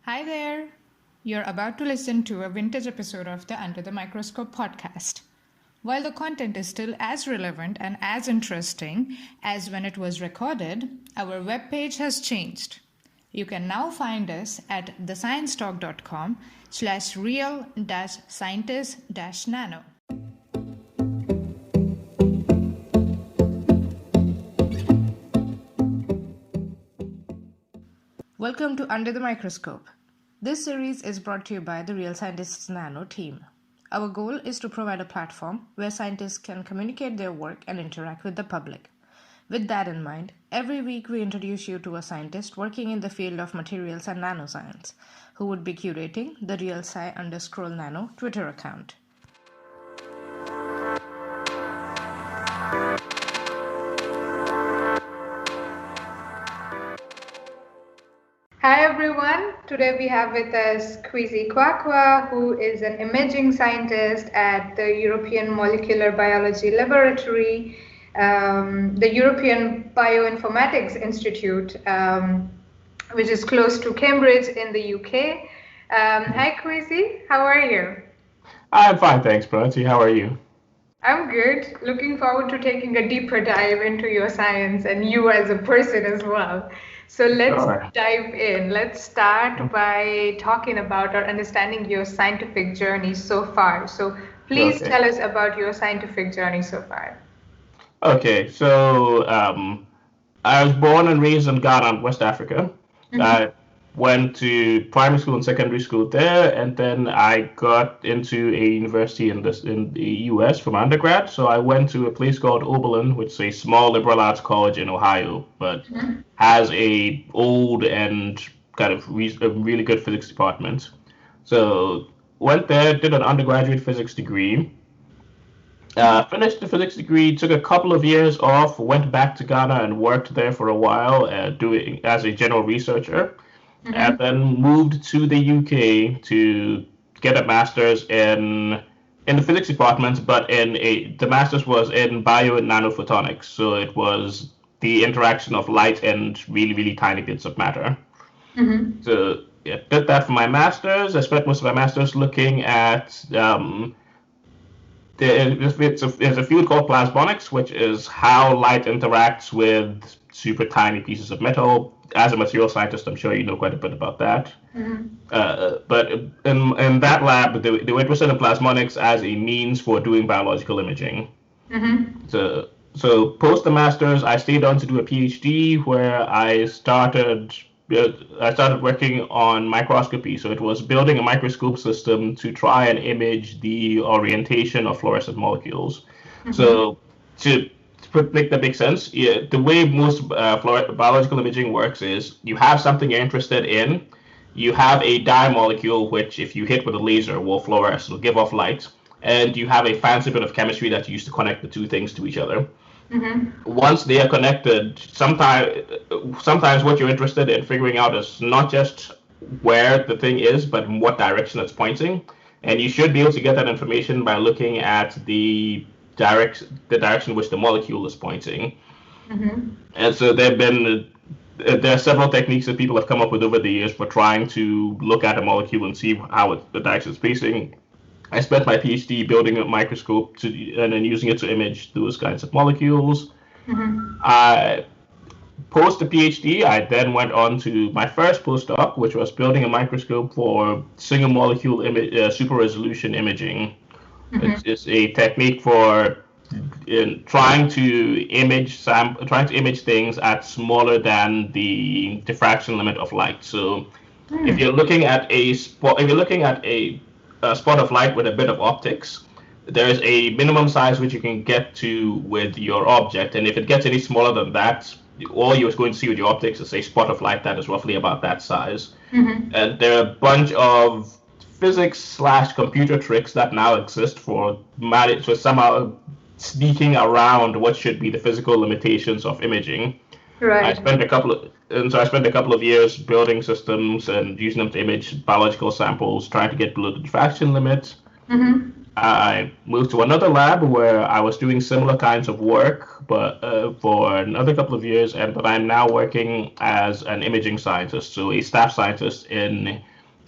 Hi there! You're about to listen to a vintage episode of the Under the Microscope podcast. While the content is still as relevant and as interesting as when it was recorded, our webpage has changed. You can now find us at thesciencetalk.com/real-scientist-nano. Welcome to Under the Microscope. This series is brought to you by the Real Scientists Nano team. Our goal is to provide a platform where scientists can communicate their work and interact with the public. With that in mind, every week we introduce you to a scientist working in the field of materials and nanoscience, who would be curating the RealSci_Nano Twitter account. Hi everyone, today we have with us Kwasi Kwakwa, who is an imaging scientist at the European Molecular Biology Laboratory, the European Bioinformatics Institute, which is close to Cambridge in the UK. Hi Kwasi, how are you? I'm fine, thanks, Pranoti. How are you? I'm good. Looking forward to taking a deeper dive into your science and you as a person as well. So let's dive in. Let's start by talking about or understanding your scientific journey so far. So please tell us about your scientific journey so far. Okay, so I was born and raised in Ghana, West Africa. I went to primary school and secondary school there, and then I got into a university in the US for my undergrad. So I went to a place called Oberlin, which is a small liberal arts college in Ohio, but has a old and kind of a really good physics department. So went there, did an undergraduate physics degree. Finished the physics degree, took a couple of years off, went back to Ghana and worked there for a while, doing as a general researcher. And then moved to the UK to get a master's in the physics department, but the master's was in bio and nanophotonics. So it was the interaction of light and really, really tiny bits of matter. So yeah, did that for my master's. I spent most of my master's looking at there's a field called plasmonics, which is how light interacts with super tiny pieces of metal. As a material scientist, I'm sure you know quite a bit about that. But in that lab, they were interested in plasmonics as a means for doing biological imaging. So post the master's, I stayed on to do a PhD where I started working on microscopy. So it was building a microscope system to try and image the orientation of fluorescent molecules. So to make that make sense, the way most biological imaging works is you have something you're interested in, you have a dye molecule which, if you hit with a laser, will fluoresce, will give off light, and you have a fancy bit of chemistry that you use to connect the two things to each other. Once they are connected, sometimes what you're interested in figuring out is not just where the thing is, but in what direction it's pointing. And you should be able to get that information by looking at the direction in which the molecule is pointing. And so there are several techniques that people have come up with over the years for trying to look at a molecule and see how the direction is facing. I spent my PhD building a microscope and then using it to image those kinds of molecules. I post the PhD, I then went on to my first postdoc, which was building a microscope for single molecule super resolution imaging. It's a technique for trying to image things at smaller than the diffraction limit of light. So if you're looking at a spot of light with a bit of optics, there is a minimum size which you can get to with your object, and if it gets any smaller than that, all you're going to see with your optics is a spot of light that is roughly about that size. And there are a bunch of physics/computer tricks that now exist for somehow sneaking around what should be the physical limitations of imaging. I spent a couple of years building systems and using them to image biological samples, trying to get below the diffraction limit. I moved to another lab where I was doing similar kinds of work, but for another couple of years, but I'm now working as an imaging scientist, so a staff scientist in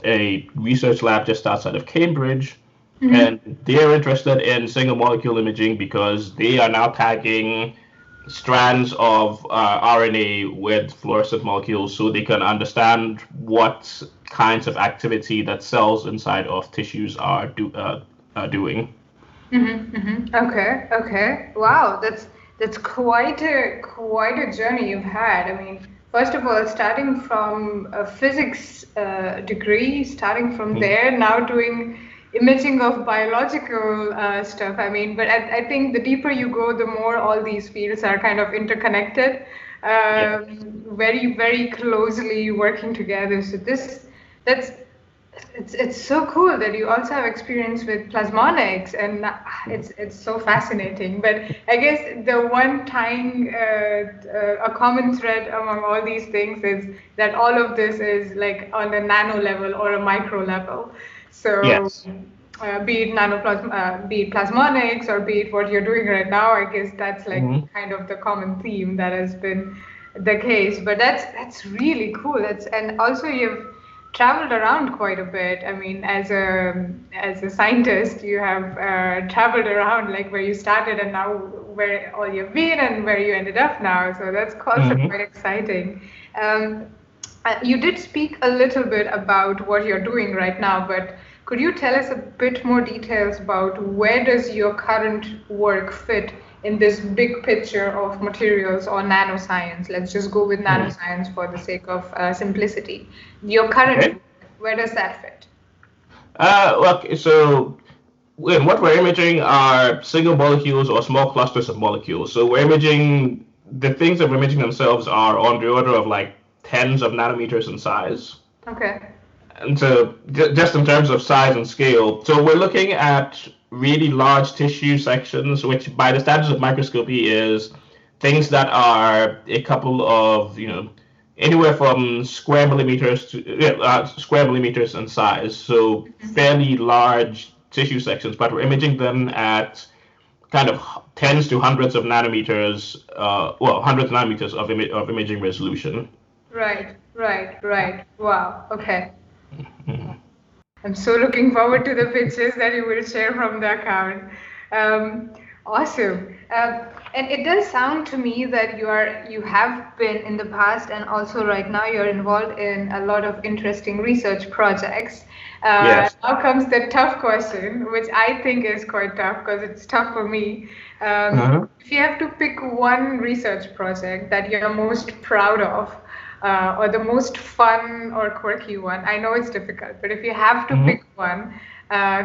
a research lab just outside of Cambridge, and they're interested in single molecule imaging because they are now tagging strands of RNA with fluorescent molecules so they can understand what kinds of activity that cells inside of tissues are doing. Okay. Wow, that's quite a journey you've had. I mean, first of all, starting from a physics degree, starting from there, now doing imaging of biological stuff. I mean, but I think the deeper you go, the more all these fields are kind of interconnected, very, very closely working together. So it's so cool that you also have experience with plasmonics, and it's so fascinating. But I guess the one a common thread among all these things is that all of this is like on a nano level or a micro level. So Yes. be it be it plasmonics or be it what you're doing right now, I guess that's like kind of the common theme that has been the case. But that's really cool. And also you've traveled around quite a bit. I mean, as a scientist, you have traveled around, like where you started and now where all you've been and where you ended up now. So that's also quite exciting. You did speak a little bit about what you're doing right now, but could you tell us a bit more details about where does your current work fit in this big picture of materials or nanoscience? Let's just go with nanoscience for the sake of simplicity. Your current work, where does that fit? Look, so what we're imaging are single molecules or small clusters of molecules. So we're imaging, the things that we're imaging themselves are on the order of like tens of nanometers in size. Okay. And so just in terms of size and scale, so we're looking at really large tissue sections, which by the standards of microscopy is things that are a couple of, anywhere from square millimeters to square millimeters in size. So fairly large tissue sections, but we're imaging them at kind of tens to hundreds of nanometers, hundreds of nanometers of imaging resolution. Right. Wow. Okay. I'm so looking forward to the pictures that you will share from the account. Awesome. And it does sound to me that you have been in the past and also right now you're involved in a lot of interesting research projects. Yes. Now comes the tough question, which I think is quite tough because it's tough for me. If you have to pick one research project that you're most proud of, or the most fun or quirky one, I know it's difficult, but if you have to pick one,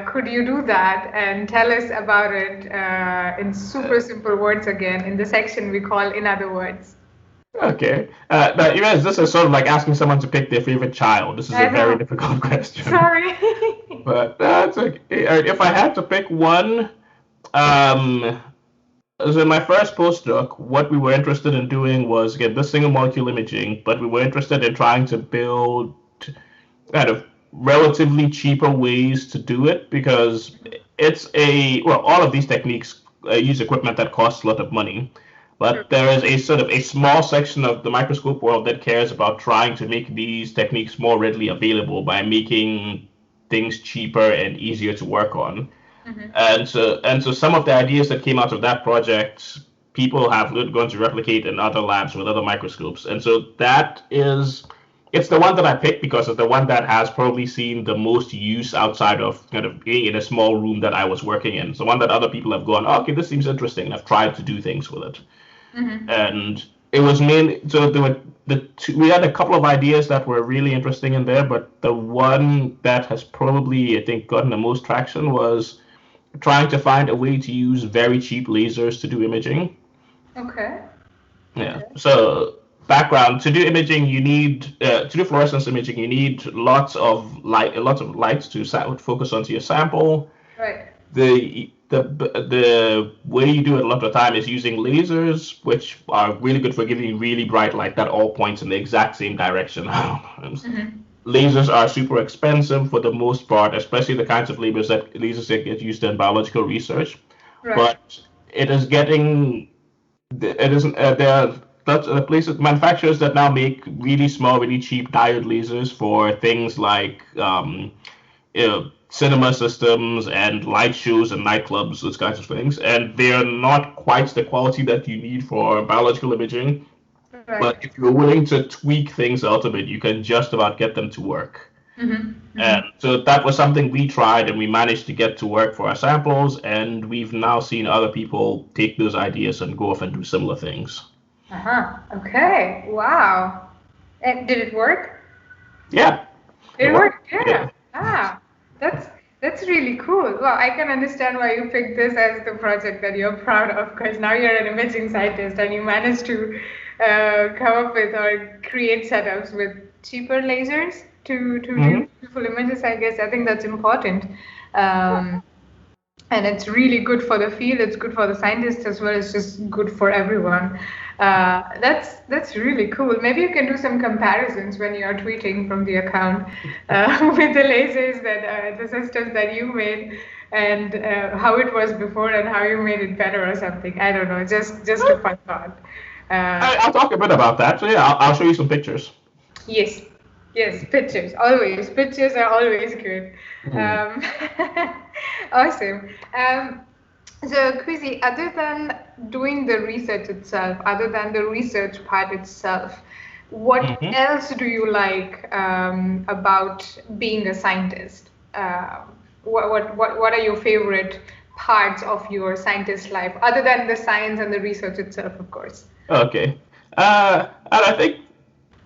could you do that and tell us about it in super simple words again in the section we call In Other Words? Okay. Now, this is sort of like asking someone to pick their favorite child. This is a very difficult question. Sorry. But that's okay. If I had to pick one, so in my first postdoc, what we were interested in doing was get this single molecule imaging, but we were interested in trying to build kind of relatively cheaper ways to do it because all of these techniques use equipment that costs a lot of money. But there is a sort of a small section of the microscope world that cares about trying to make these techniques more readily available by making things cheaper and easier to work on. And so some of the ideas that came out of that project, people have gone to replicate in other labs with other microscopes. And so it's the one that I picked because it's the one that has probably seen the most use outside of kind of being in a small room that I was working in. So one that other people have gone, okay, this seems interesting, and I've tried to do things with it. And it was mainly, so there were we had a couple of ideas that were really interesting in there, but the one that has probably, I think, gotten the most traction was trying to find a way to use very cheap lasers to do imaging. Okay. Yeah. So background, to do imaging, you need to do fluorescence imaging, you need lots of lights to focus onto your sample. Right. The way you do it a lot of the time is using lasers, which are really good for giving you really bright light that all points in the exact same direction. Lasers are super expensive for the most part, especially the kinds of lasers that get used in biological research. Right. But there are places, manufacturers that now make really small, really cheap diode lasers for things like cinema systems and light shows and nightclubs, those kinds of things. And they're not quite the quality that you need for biological imaging. Right. But if you're willing to tweak things out of it, you can just about get them to work. And so that was something we tried and we managed to get to work for our samples. And we've now seen other people take those ideas and go off and do similar things. Okay. Wow. And did it work? Yeah. It worked. Yeah. That's really cool. Well, I can understand why you picked this as the project that you're proud of, because now you're an imaging scientist and you managed to come up with or create setups with cheaper lasers to do beautiful images. I guess I think that's important. And it's really good for the field. It's good for the scientists as well. It's just good for everyone. That's really cool. Maybe you can do some comparisons when you are tweeting from the account with the lasers that the systems that you made and how it was before and how you made it better or something. I don't know. Just a fun thought. I'll talk a bit about that. So yeah, I'll show you some pictures. Yes, pictures. Always. Pictures are always good. Awesome. So, Kwasi, other than doing the research itself, other than the research part itself, what else do you like about being a scientist? What are your favorite parts of your scientist life, other than the science and the research itself, of course? Okay. And I think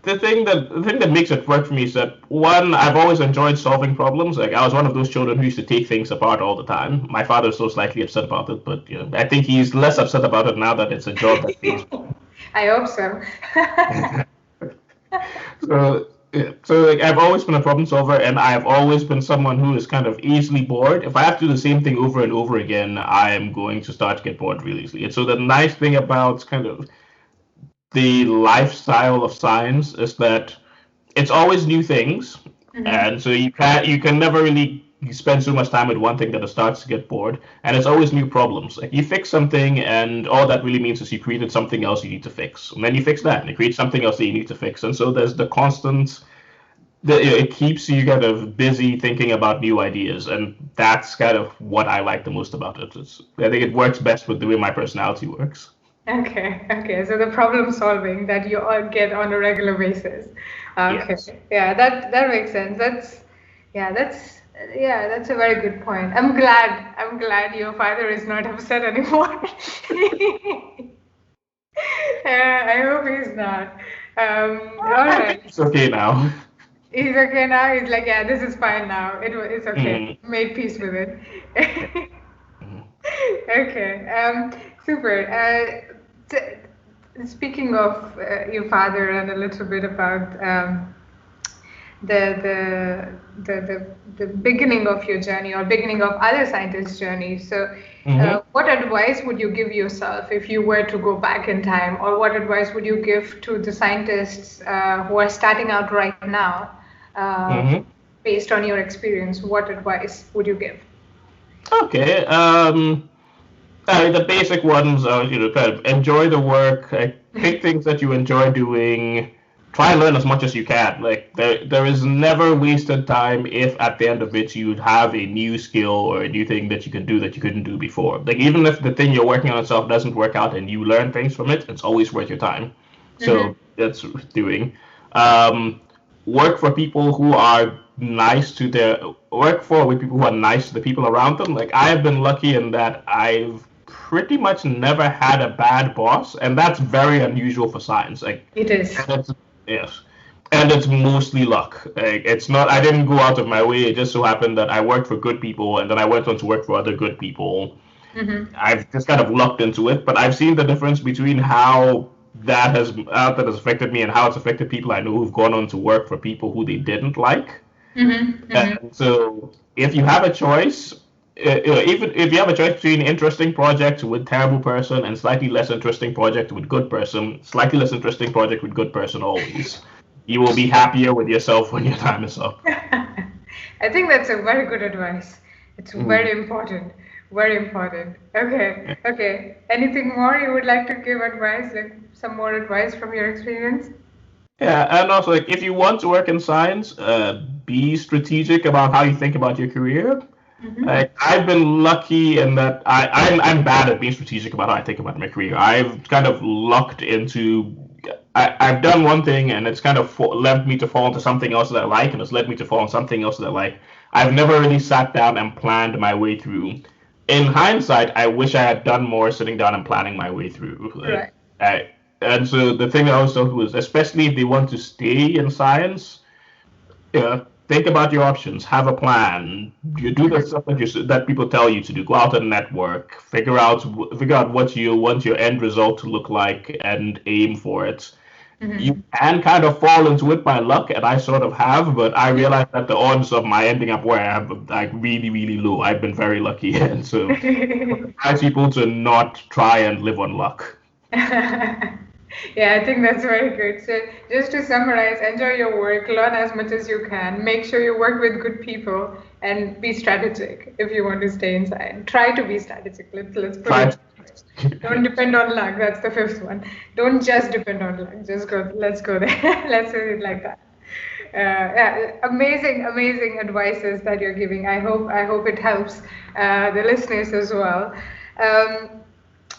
the thing that makes it work for me is that, one, I've always enjoyed solving problems. Like, I was one of those children who used to take things apart all the time. My father is so slightly upset about it, but I think he's less upset about it now that it's a job that pays. I hope so. So like, I've always been a problem solver, and I've always been someone who is kind of easily bored. If I have to do the same thing over and over again, I am going to start to get bored really easily. And so the nice thing about kind of the lifestyle of science is that it's always new things, and so you can never really spend so much time with one thing that it starts to get bored, and it's always new problems. Like, you fix something, and all that really means is you created something else you need to fix, and then you fix that, and you create something else that you need to fix, and so there's the constant. It keeps you kind of busy thinking about new ideas, and that's kind of what I like the most about it. I think it works best with the way my personality works. Okay. So the problem solving that you all get on a regular basis. Okay. Yes. Yeah, that makes sense. That's a very good point. I'm glad your father is not upset anymore. I hope he's not. All right. It's okay now. He's okay now. He's like, yeah, this is fine now. It's okay. Made peace with it. Okay. Super. Speaking of your father and a little bit about the beginning of your journey or beginning of other scientists' journey. So, what advice would you give yourself if you were to go back in time, or what advice would you give to the scientists who are starting out right now, based on your experience? What advice would you give? Okay. The basic ones are, kind of enjoy the work, pick things that you enjoy doing, try and learn as much as you can. Like, there is never wasted time if at the end of it you'd have a new skill or a new thing that you can do that you couldn't do before. Like, even if the thing you're working on itself doesn't work out and you learn things from it, it's always worth your time. So that's doing. Work for people who are nice to with people who are nice to the people around them. Like, I have been lucky in that I've pretty much never had a bad boss, and that's very unusual for science. Like, it is. Yes, and it's mostly luck. Like, it's not. I didn't go out of my way. It just so happened that I worked for good people, and then I went on to work for other good people. I've just kind of lucked into it, but I've seen the difference between how that has affected me and how it's affected people I know who've gone on to work for people who they didn't like. And so, if you have a choice. Even if you have a choice between interesting project with terrible person and slightly less interesting project with good person, slightly less interesting project with good person always, you will be happier with yourself when your time is up. I think that's a very good advice. It's very important. Very important. Okay. Anything more you would like to give advice, like some more advice from your experience? Yeah, and also like if you want to work in science, be strategic about how you think about your career. Like I've been lucky in that I'm bad at being strategic about how I think about my career. I've kind of lucked into I've done one thing and it's kind of led me to fall into something else that I like, and it's led me to fall into something else that I like. I've never really sat down and planned my way through. In hindsight, I wish I had done more sitting down and planning my way through. Right. And so the thing I always tell people is, especially if they want to stay in science, think about your options. Have a plan. You do the stuff that people tell you to do. Go out and network. Figure out what you want your end result to look like and aim for it. You can kind of fall into it by luck, and I sort of have, but I realized that the odds of my ending up where I am like really, really low. I've been very lucky, and so I advise people to not try and live on luck. Yeah, I think that's very good. So just to summarize, enjoy your work, learn as much as you can, make sure you work with good people, and be strategic if you want to stay inside. Try to be strategic. Let's put it. Don't depend on luck. That's the fifth one. Don't just depend on luck. Let's go there. Let's do it like that. Yeah, amazing advices that you're giving. I hope it helps the listeners as well.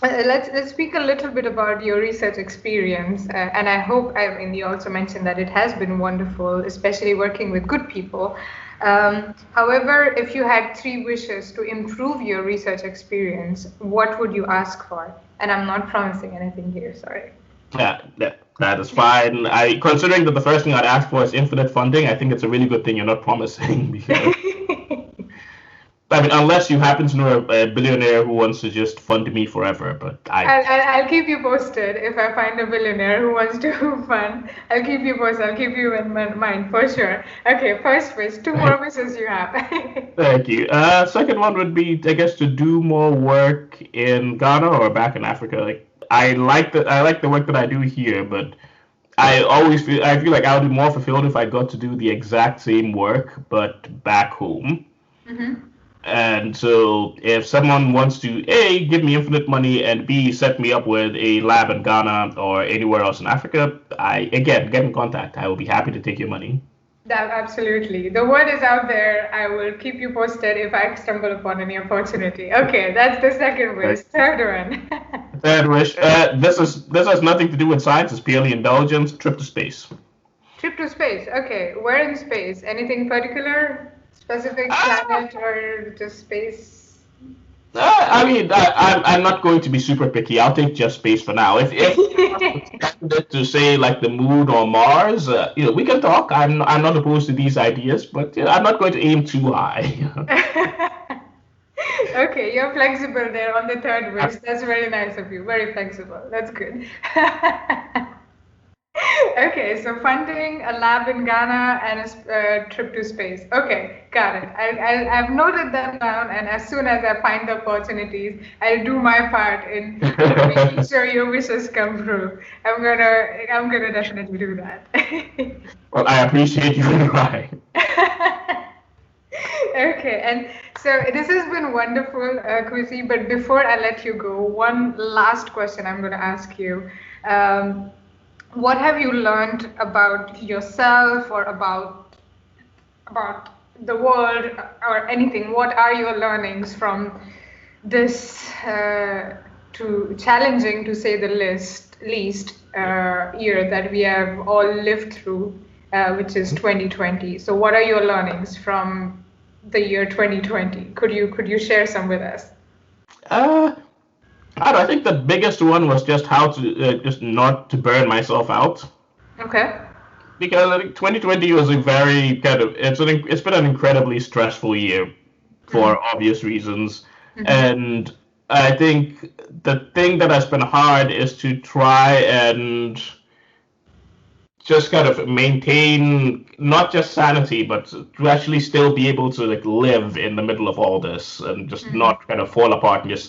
Let's speak a little bit about your research experience, and I mean, you also mentioned that it has been wonderful, especially working with good people. However, if you had 3 wishes to improve your research experience, what would you ask for? And I'm not promising anything here, sorry. Yeah, that is fine. Considering that the first thing I'd ask for is infinite funding, I think it's a really good thing you're not promising. Because I mean, unless you happen to know a billionaire who wants to just fund me forever, but I'll keep you posted if I find a billionaire who wants to fund. I'll keep you posted. I'll keep you in mind for sure. Okay, first wish. 2 more wishes you have. Thank you. Second one would be, I guess, to do more work in Ghana or back in Africa. Like I like the work that I do here, but I feel like I would be more fulfilled if I got to do the exact same work but back home. And so if someone wants to A, give me infinite money, and B, set me up with a lab in Ghana or anywhere else in Africa, get in contact. I will be happy to take your money. Absolutely. The word is out there. I will keep you posted if I stumble upon any opportunity. Okay, that's the second wish. Third one. Third wish. This has nothing to do with science. It's purely indulgence. Trip to space. Trip to space. Okay. Where in space? Anything particular? Specific planet or just space? I mean, I'm not going to be super picky. I'll take just space for now. If to say like the moon or Mars, we can talk. I'm not opposed to these ideas, but I'm not going to aim too high. Okay, you're flexible there on the third wish. That's very nice of you. Very flexible. That's good. Okay, so funding, a lab in Ghana, and a trip to space. Okay, got it. I've noted that down, and as soon as I find the opportunities, I'll do my part in making sure your wishes come true. I'm gonna definitely do that. Well, I appreciate you trying. Okay, and so this has been wonderful, Kwasi. But before I let you go, one last question I'm going to ask you. What have you learned about yourself or about the world or anything? What are your learnings from this challenging, to say the least, year that we have all lived through, which is 2020? So what are your learnings from the year 2020? Could you share some with us? I think the biggest one was just how to just not to burn myself out. Okay. Because I think 2020 was a very it's been an incredibly stressful year for obvious reasons, and I think the thing that has been hard is to try and just kind of maintain not just sanity, but to actually still be able to live in the middle of all this and just not kind of fall apart and just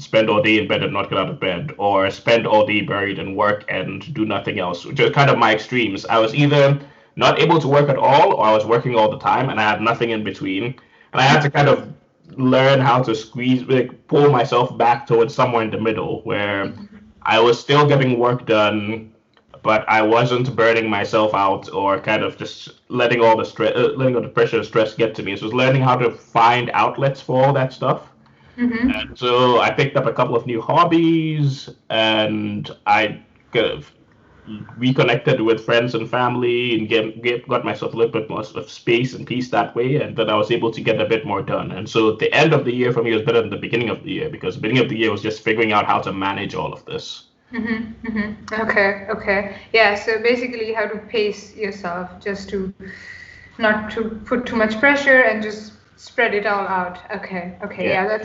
spend all day in bed and not get out of bed, or spend all day buried in work and do nothing else, which is kind of my extremes. I was either not able to work at all, or I was working all the time and I had nothing in between. And I had to kind of learn how to pull myself back towards somewhere in the middle where I was still getting work done, but I wasn't burning myself out or kind of just letting all the pressure and stress get to me. So it was learning how to find outlets for all that stuff. And so I picked up a couple of new hobbies, and I kind of reconnected with friends and family, and got myself a little bit more of space and peace that way, and then I was able to get a bit more done. And so the end of the year for me was better than the beginning of the year, because the beginning of the year was just figuring out how to manage all of this. Okay. Yeah, so basically you have to pace yourself just to not to put too much pressure and just spread it all out. Okay. Yeah,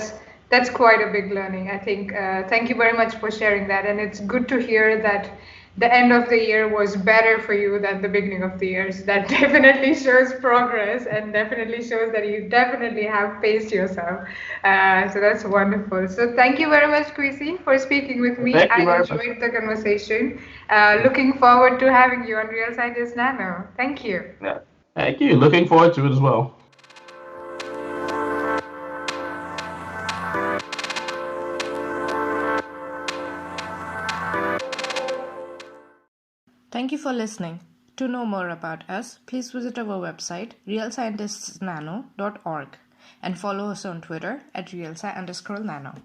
that's quite a big learning, I think. Thank you very much for sharing that. And it's good to hear that the end of the year was better for you than the beginning of the year. So that definitely shows progress and definitely shows that you definitely have paced yourself. So that's wonderful. So thank you very much, Kwasi, for speaking with me. I enjoyed the conversation. Looking forward to having you on Real Scientist Nano. Thank you. Yeah. Thank you. Looking forward to it as well. Thank you for listening. To know more about us, please visit our website, realscientistsnano.org, and follow us on Twitter at realsci_nano.